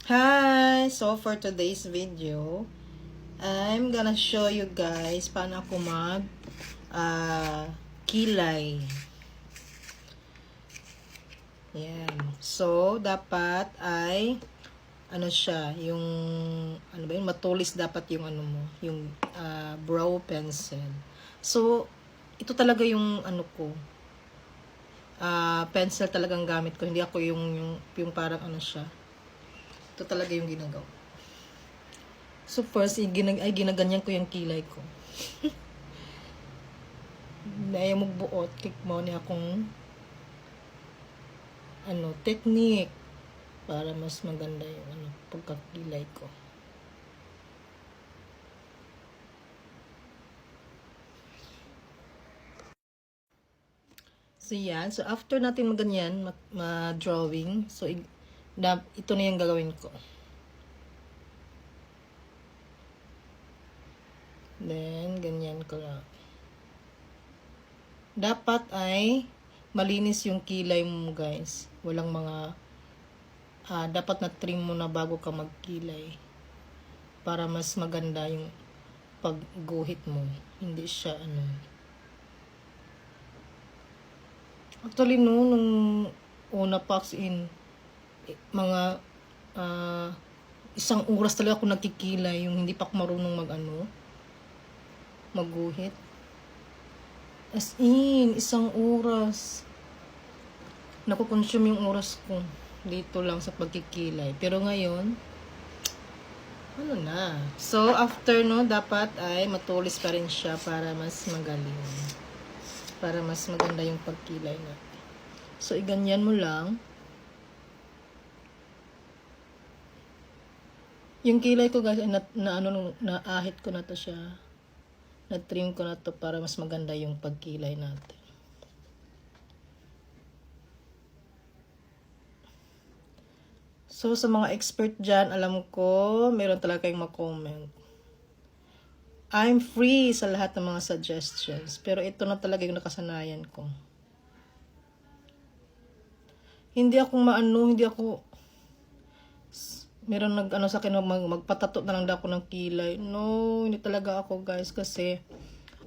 Hi! So, for today's video, I'm gonna show you guys paano ako kilay. Yan. So, dapat ay ano siya, yung ano ba yun, matulis dapat yung ano mo, yung brow pencil. So, ito talaga yung ano ko, pencil talagang gamit ko, hindi ako yung parang ano siya. Ito talaga yung ginagawa. So first, ginaganyan ko yung kilay ko. Na ayaw magbuot, kik mo niya akong technique para mas maganda yung pagkakilay ko. So yan, so after natin maganyan, ma-drawing, so ito na yung gagawin ko. Then, ganyan ko lang. Dapat ay malinis yung kilay mo, guys. Walang mga dapat na trim mo na bago ka magkilay para mas maganda yung pagguhit mo. Hindi siya Actually nung una pa mga isang oras talaga ako nagkikilay, yung hindi pa ako marunong magguhit. As in, isang oras. Nakukonsume yung oras ko dito lang sa pagkikilay. Pero ngayon, na. So, after dapat ay matulis pa rin siya para mas magaling. Para mas maganda yung pagkilay natin. So, iganyan mo lang. Yung kilay ko guys, naahit ko na to siya. Na-trim ko na to para mas maganda yung pagkilay natin. So, sa mga expert dyan, alam ko, meron talaga kayong mag-comment. I'm free sa lahat ng mga suggestions. Pero ito na talaga yung nakasanayan ko. Hindi ako meron sa akin magpatato na lang ako ng kilay. No, hindi talaga ako guys kasi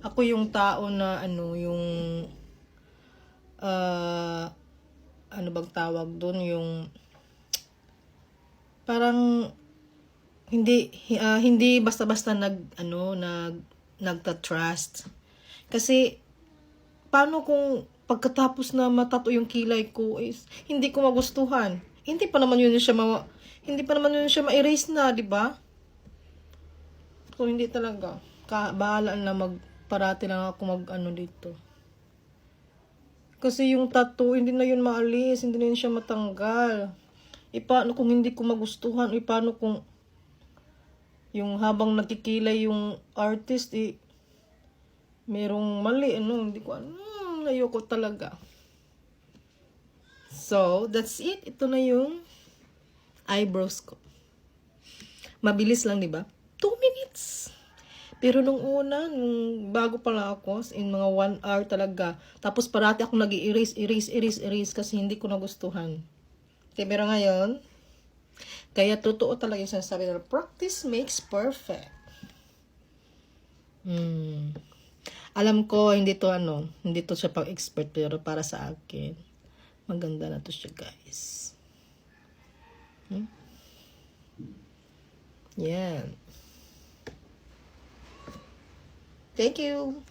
ako yung tao na yung ano bang tawag doon, yung parang hindi basta-basta nagta-trust. Kasi paano kung pagkatapos na matato yung kilay ko is hindi ko magustuhan. Hindi pa naman yun siya ma-erase na, di ba? So hindi talaga. Bahala na parati lang ako dito. Kasi yung tattoo, hindi na yun maalis, hindi na yun siya matanggal. Paano kung hindi ko magustuhan? Paano kung yung habang nagkikilay yung artist, merong mali, hindi ko ayoko talaga. So, that's it. Ito na yung eyebrows ko. Mabilis lang, di ba? 2 minutes. Pero nung bago pala ako, in mga 1 hour talaga. Tapos parati ako erase kasi hindi ko nagustuhan. Okay, pero ngayon, kaya totoo talaga yung sinasabi na practice makes perfect. Alam ko, hindi to siya pang-expert, pero para sa akin, maganda na to siya, guys. Yan. Thank you.